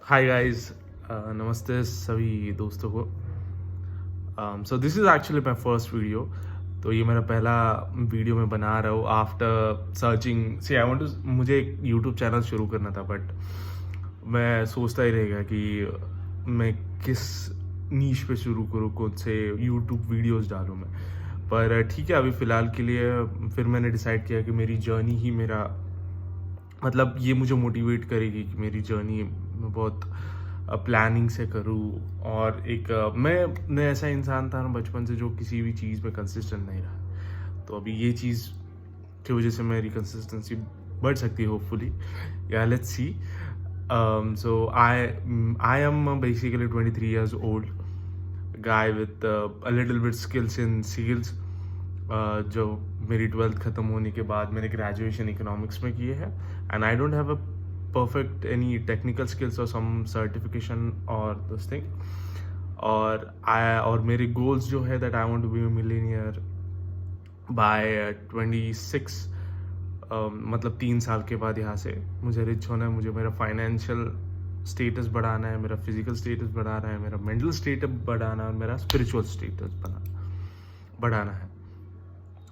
Hi guys, नमस्ते सभी दोस्तों को। So this is actually my first video. तो ये मेरा पहला वीडियो मैं बना रहा हूँ after searching. See I want to, मुझे एक यूट्यूब चैनल शुरू करना था, बट मैं सोचता ही रहेगा कि मैं किस नीश पे शुरू करूँ, कौन से यूट्यूब वीडियोस डालूँ मैं। पर ठीक है, अभी फ़िलहाल के लिए फिर मैंने डिसाइड किया कि मेरी जर्नी ही मेरा, मतलब ये मुझे मोटिवेट करेगी कि मेरी जर्नी मैं बहुत प्लानिंग से करूँ। और एक मैं ऐसा इंसान था ना बचपन से जो किसी भी चीज़ में कंसिस्टेंट नहीं रहा। तो अभी ये चीज़ की वजह से मेरी कंसिस्टेंसी बढ़ सकती है होपफुली। या let's see. So I am basically 23 years old guy with a little bit skills in sales। जो मेरी 12th ख़त्म होने के बाद मैंने ग्रेजुएशन इकोनॉमिक्स में की है, and I don't have a perfect any technical skills और सम सर्टिफिकेशन और दिस थिंग। और मेरे गोल्स जो है that I want to be a millionaire by 26। मतलब 3 साल के बाद यहाँ से मुझे रिच होना है। मुझे मेरा फाइनेंशियल स्टेटस बढ़ाना है, मेरा फिजिकल स्टेटस बढ़ाना है, मेरा मेंटल स्टेटस बढ़ाना है और मेरा स्पिरिचुअल स्टेटस बढ़ाना है।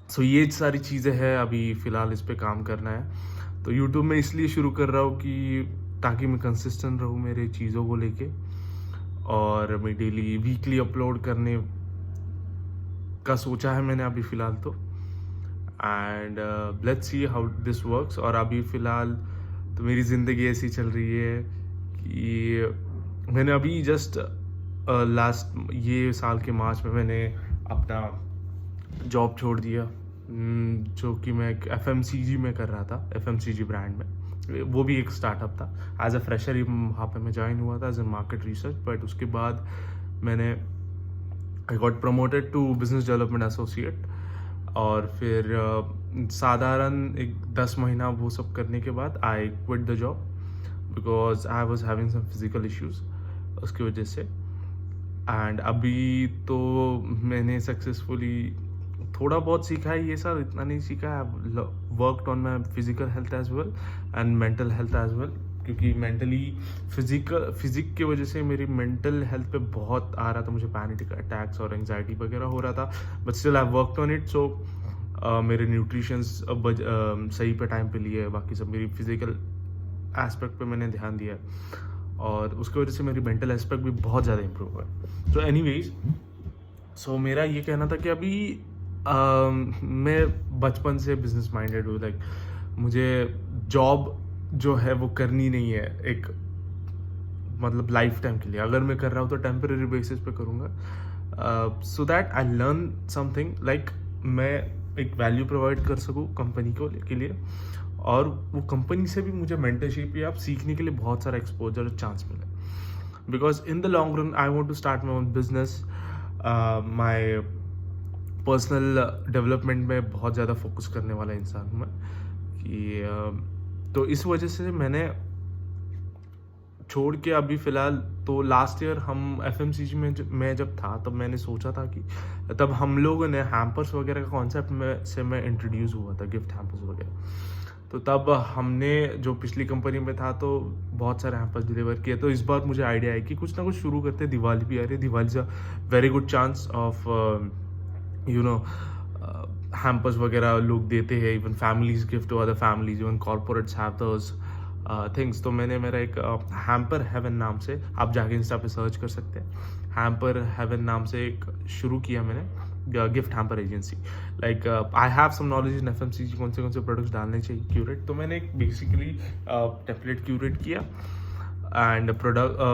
सो ये सारी चीज़ें हैं, अभी फ़िलहाल इस पे काम करना है। तो यूट्यूब में इसलिए शुरू कर रहा हूँ कि ताकि मैं कंसिस्टेंट रहूँ मेरे चीज़ों को लेके, और मैं डेली वीकली अपलोड करने का सोचा है मैंने अभी फ़िलहाल तो। And let's see how this works. और अभी फ़िलहाल तो मेरी ज़िंदगी ऐसी चल रही है कि मैंने अभी जस्ट लास्ट ये साल के मार्च में मैंने अपना जॉब छोड़ दिया, जो कि मैं एक FMCG में कर रहा था, FMCG ब्रांड में। वो भी एक स्टार्टअप था। एज अ फ्रेशर ही वहाँ पे मैं ज्वाइन हुआ था as a market research, but उसके बाद मैंने I got promoted to business development associate. और फिर साधारण एक 10 महीना वो सब करने के बाद I quit the job because I was having some physical issues उसकी वजह से। एंड अभी तो मैंने सक्सेसफुली थोड़ा बहुत सीखा है, ये सब इतना नहीं सीखा है। Worked on my physical health as well and mental health as well, क्योंकि मेंटली फिजिक की वजह से मेरी मेंटल हेल्थ पे बहुत आ रहा था, मुझे पैनिक अटैक्स और एंजाइटी वगैरह हो रहा था। But still I worked on it. So मेरे न्यूट्रिशंस सही पे टाइम पे लिए, बाकी सब मेरी फिजिकल एस्पेक्ट पे मैंने ध्यान दिया, और उसकी वजह से मेरी मेंटल एस्पेक्ट भी बहुत ज़्यादा इम्प्रूव हुआ। सो एनीवेज, सो मेरा ये कहना था कि अभी मैं बचपन से बिजनेस माइंडेड हूँ। लाइक मुझे जॉब जो है वो करनी नहीं है एक, मतलब लाइफ टाइम के लिए। अगर मैं कर रहा हूँ तो टेम्परेरी बेसिस पे करूँगा, so that I learn something, like मैं एक वैल्यू प्रोवाइड कर सकूँ कंपनी को के लिए, और वो कंपनी से भी मुझे मेंटरशिप या सीखने के लिए बहुत सारा एक्सपोजर चांस मिले। Because in the long run I want to start my own business. My personal development में बहुत ज़्यादा फोकस करने वाला इंसान हूँ मैं कि तो इस वजह से मैंने छोड़ के अभी फ़िलहाल तो लास्ट ईयर हम FMCG में मैं जब था तब मैंने सोचा था कि तब हम लोगों ने हैम्पर्स वगैरह का कॉन्सेप्ट में से मैं इंट्रोड्यूस हुआ था, गिफ्ट हैम्पर्स वगैरह। तो तब हमने जो पिछली कंपनी में था तो बहुत सारे हैम्पर्स डिलीवर किए। तो इस बार मुझे आइडिया है कि कुछ ना कुछ शुरू करते। दिवाली भी आ रही है, Diwali is a very good chance of you know hampers वगैरह लोग देते हैं, even families gift to other families, even corporates have those things. तो मैंने मेरा एक हैम्पर हेवन नाम से, आप जाके इंस्टा पे सर्च कर सकते हैं, हैम्पर हेवन नाम से एक शुरू किया मैंने gift hamper agency. Like I have some knowledge in FMCG, कौन से प्रोडक्ट्स डालने चाहिए क्यूरेट। तो मैंने एक बेसिकली टेम्पलेट क्यूरेट किया एंड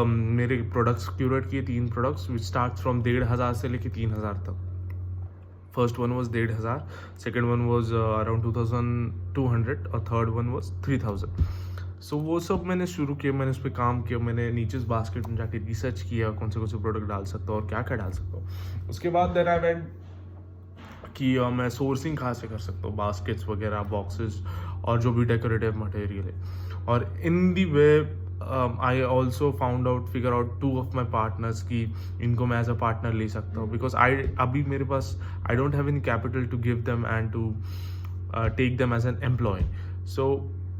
मेरे प्रोडक्ट्स क्यूरेट किए 3 प्रोडक्ट्स विच स्टार्ट फ्रॉम 1,500 से लेके 3,000 तक। First one was 1,500, second one was around 2,200 और थर्ड वन वॉज 3,000। सो वो सब मैंने शुरू किया, मैंने उस पर काम किया, मैंने नीचेस बास्केट में जाके रिसर्च किया कौन से प्रोडक्ट डाल सकता हूँ और क्या क्या डाल सकता हूँ। उसके बाद देन आई वेंट कि मैं सोर्सिंग कहाँ से कर सकता हूँ, बास्केट्स वगैरह, बॉक्सेस और जो भी डेकोरेटिव मटेरियल है। और in the way I also figure out 2 of my partners की इनको मैं एज अ पार्टनर ले सकता हूँ। बिकॉज अभी मेरे पास I don't have any capital to give them and to take them as an employ. So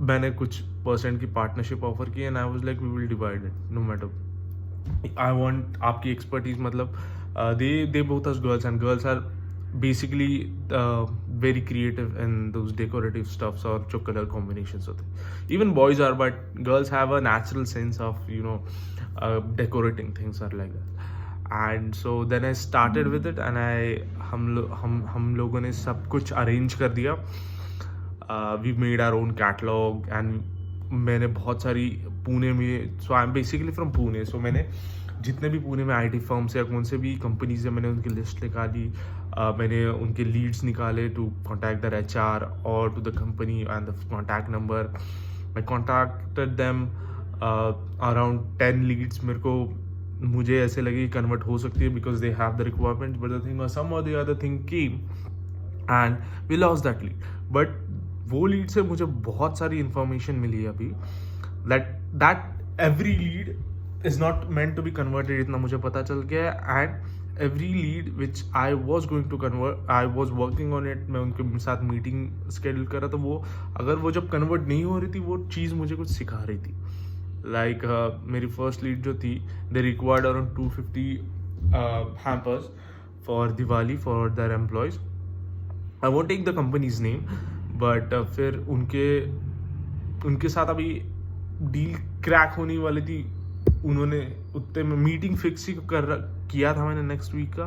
मैंने कुछ 10% की पार्टनरशिप ऑफर की and I was like we will divide it no matter. I want आपकी expertise, मतलब they both us girls are basically very creative in those decorative stuffs और जो colour combinations होते हैं। Even boys are, but girls have a natural sense of decorating things are like that. And so then I started with it and हम लोगों ने सब कुछ arrange कर दिया। We made our own catalogue and मैंने बहुत सारी पुणे में, so I am basically from Pune, so मैंने जितने भी पुणे में आईटी फर्म्स या कौन से भी कंपनीज है मैंने उनकी लिस्ट निकाली। मैंने उनके लीड्स निकाले टू कॉन्टैक्ट द HR और to the company and the contact number. I contacted them around 10 leads. मुझे ऐसे लगे कि कन्वर्ट हो सकती है because they have the requirement, but the thing some or the other thing came and we lost that lead. But वो lead से मुझे बहुत सारी इंफॉर्मेशन मिली अभी that every lead is not meant to be converted, इतना मुझे पता चल गया। And every lead which I was going to convert, I was working on it, मैं उनके साथ मीटिंग शेड्यूल कर रहा था। वो अगर वो जब कन्वर्ट नहीं हो रही थी, वो चीज़ मुझे कुछ सिखा रही थी। लाइक मेरी फर्स्ट लीड जो थी, they required around 250 hampers for Diwali for their employees. I won't take the company's name, but फिर उनके साथ अभी डील क्रैक होने वाली थी। उन्होंने उतने में मीटिंग फिक्स ही किया था मैंने नेक्स्ट वीक का,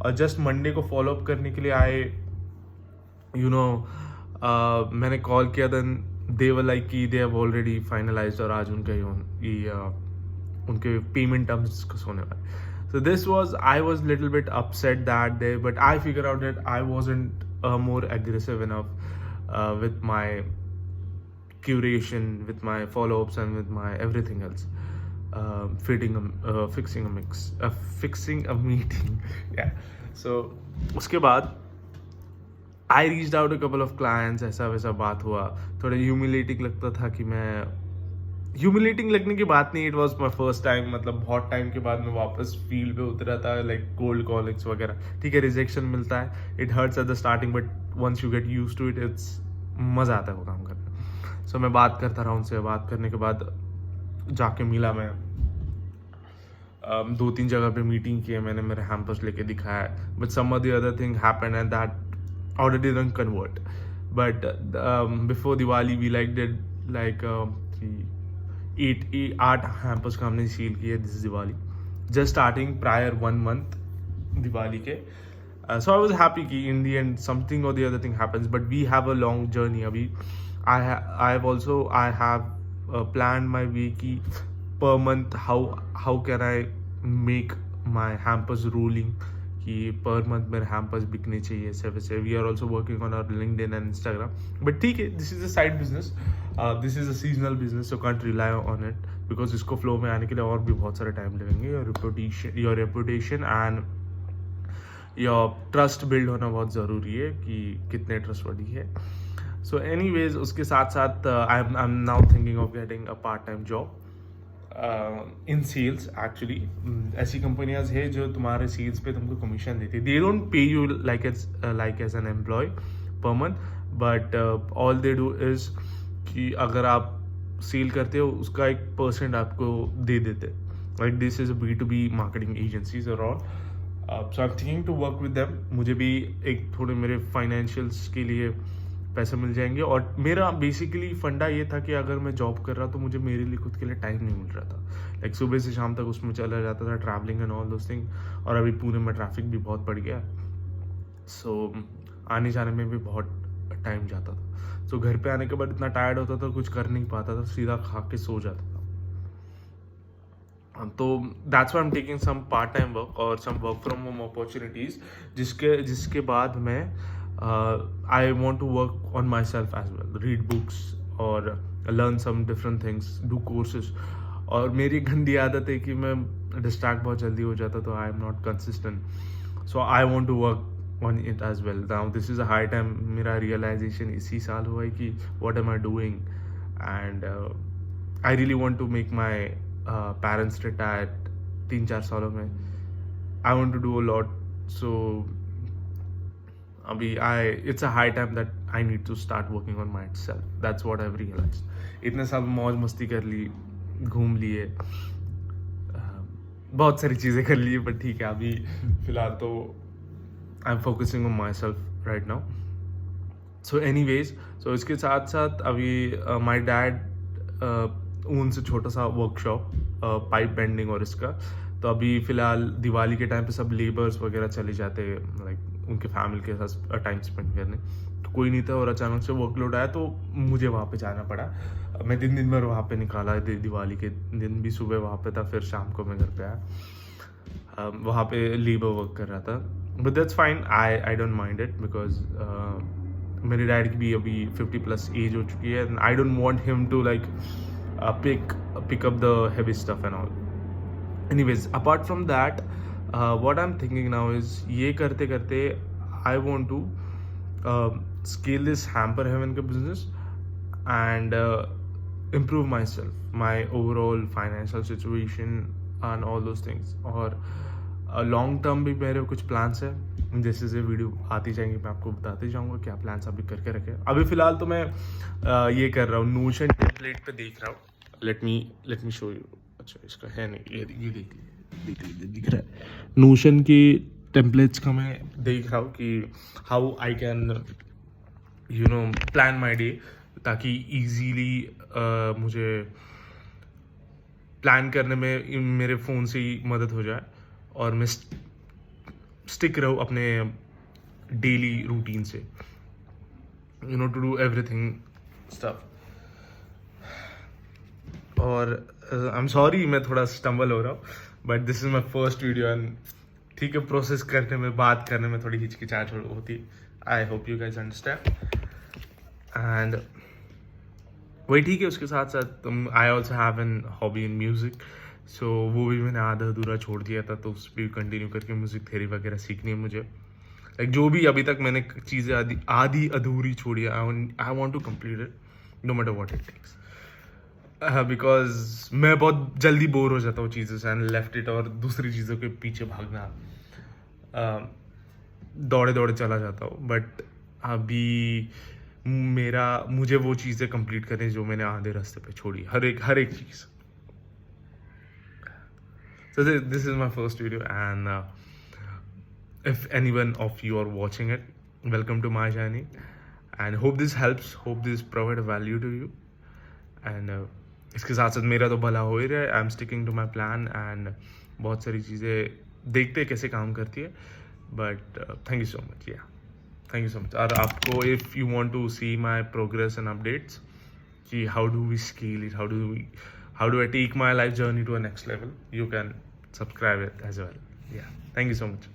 और जस्ट मंडे को फॉलो अप करने के लिए आए। मैंने कॉल किया, देन दे वर लाइक कि दे हैव ऑलरेडी फाइनलाइज्ड और आज उनके पेमेंट टर्म्स होने वाले। So this was, I was little bit upset that day, but I figure out that I wasn't more aggressive enough with my curation, with my follow-ups and with my everything else. Fixing a meeting. Yeah. So उसके बाद I reached out to a couple of clients, ऐसा वैसा बात हुआ। थोड़ा humiliating लगता था कि ह्यूमिलेटिंग लगने की बात नहीं, it was my first time, मतलब बहुत टाइम के बाद मैं वापस फील्ड पे उतरा था, लाइक कोल्ड कॉलिंग्स वगैरह। ठीक है, रिजेक्शन मिलता है, it hurts at the starting, but once you get use to it, it's मज़ा आता है वो काम करने। सो मैं बात करता रहा उनसे, बात करने के बाद जाके मिला मैं, 2-3 जगह पे मीटिंग की है मैंने, मेरे हैम्पर्स लेके दिखाया, but some of the other thing happened and that order didn't convert. But before Diwali we like 8 hampers का हमने सील किया this Diwali, just starting prior 1 month Diwali के। सो आई वॉज हैप्पी कि in the end something or the other thing happens, but we have a long journey अभी। I have plan my वे की per month how can I make my hampers rolling, कि per month मेरे hampers बिकने चाहिए ऐसे वैसे। We are also working on our LinkedIn and Instagram, but ठीक है, this is a side business, this is a seasonal business, so can't rely on it because इसको flow में आने के लिए और भी बहुत सारे टाइम लगेंगे। your reputation and your trust build होना बहुत ज़रूरी है कि कितने trustworthy है। So anyways, उसके साथ साथ I'm now thinking of getting a part-time job in sales. Actually ऐसी कंपनियाज है जो तुम्हारे सेल्स पे तुमको कमीशन देती है। They don't pay you like as an employee per month, but all they do is कि अगर आप सेल करते हो उसका 1% आपको दे देते। Like this is B2B marketing agencies और all. So I am thinking to work with them. मुझे भी एक थोड़े मेरे फाइनेंशियल्स के लिए पैसे मिल जाएंगे, और मेरा बेसिकली फंडा ये था कि अगर मैं जॉब कर रहा तो मुझे मेरे लिए खुद के लिए टाइम नहीं मिल रहा था। लाइक सुबह से शाम तक उसमें चला जाता था, travelling and all those thing, और अभी पुणे में ट्रैफिक भी बहुत बढ़ गया, सो आने जाने में भी बहुत टाइम जाता था। सो घर पे आने के बाद इतना टायर्ड होता था, कुछ कर नहीं पाता था, सीधा खा के सो जाता था। तो that's why I am taking some part time work और some work from home opportunities, जिसके बाद मैं I want to work on myself as well, read books or learn some different things, do courses। और मेरी गंदी आदत है कि मैं डिस्ट्रैक्ट बहुत जल्दी हो जाता, तो I am not consistent. So I want to work on it as well. Now this is a high time, मेरा रियलाइजेशन इसी साल हुआ है कि what am I doing, and I really want to make my parents retired 3-4 सालों में। I want to do a lot, so अभी it's a high time that I need to start working on my self. That's what I have realised. इतने साल मौज मस्ती कर ली, घूम लिए, बहुत सारी चीज़ें कर ली, बट ठीक है अभी फिलहाल तो I am focusing on my self right now. So anyways, so इसके साथ साथ अभी माई डैड उनसे छोटा सा वर्कशॉप पाइप बेंडिंग और इसका, तो अभी फ़िलहाल दिवाली के टाइम पे सब लेबर्स वगैरह चले जाते हैं लाइक उनके फैमिली के साथ टाइम स्पेंड करने, तो कोई नहीं था और अचानक से वर्कलोड आया तो मुझे वहाँ पे जाना पड़ा. मैं दिन भर वहाँ पे निकाला, दिवाली के दिन भी सुबह वहाँ पे था, फिर शाम को मैं घर पे आया. वहाँ पे लेबर वर्क कर रहा था, but that's fine. I don't mind it because मेरे डैड की भी अभी 50+ एज हो चुकी है. I don't want him to like pick up the heavy stuff and all. Anyways, apart from that, what I'm thinking now is ये करते करते I want to scale this Hamper Heaven का business and improve myself, my overall financial situation and all those things. और long term भी मेरे कुछ plans है. जैसे से वीडियो आती जाएंगी मैं आपको बताते जाऊंगा क्या प्लान्स अभी करके रखे. अभी फिलहाल तो मैं ये कर रहा हूँ, नोशन टेम्पलेट पे देख रहा हूँ. Let me show you. अच्छा इसका है नहीं, ये देख लीजिए, दिख रहा है. नोशन की टेम्पलेट्स का मैं देख रहा हूँ कि how I can plan my day, ताकि ईजीली मुझे प्लान करने में मेरे फ़ोन से ही मदद हो जाए और मैं स्टिक रहूँ अपने डेली रूटीन से, टू डू एवरीथिंग स्टफ. और आई एम सॉरी मैं थोड़ा स्टम्बल हो रहा हूँ, but this is my first video and ठीक है, प्रोसेस करने में, बात करने में थोड़ी हिचकिचाहट होती. I hope you guys understand. And वही ठीक है, उसके साथ साथ I also have an hobby in music. So वो भी मैंने आधा अधूरा छोड़ दिया था, तो उस पर कंटिन्यू करके म्यूज़िक थ्योरी वगैरह सीखनी है मुझे. लाइक जो भी अभी तक मैंने चीज़ें आधी अधूरी छोड़ी है, I want to complete it no matter what it takes. Because मैं बहुत जल्दी बोर हो जाता हूँ चीज़ों से एंड लेफ्ट इट, और दूसरी चीज़ों के पीछे भागना, दौड़े दौड़े चला जाता हूँ. बट अभी मुझे वो चीज़ें कंप्लीट करनी जो मैंने आधे रास्ते पे छोड़ी, हर एक चीज़. So this is my first video, and if anyone of you are watching it, welcome to my journey, and hope this helps, hope this provide value to you. And इसके साथ साथ मेरा तो भला हो ही रहा है. I am sticking to my plan and बहुत सारी चीज़ें देखते हैं कैसे काम करती है. But thank you so much. Yeah thank you so much. और आपको if you want to see my progress and updates कि how do we scale it, how do I take my life journey to a next level, you can subscribe it as well. Yeah, thank you so much.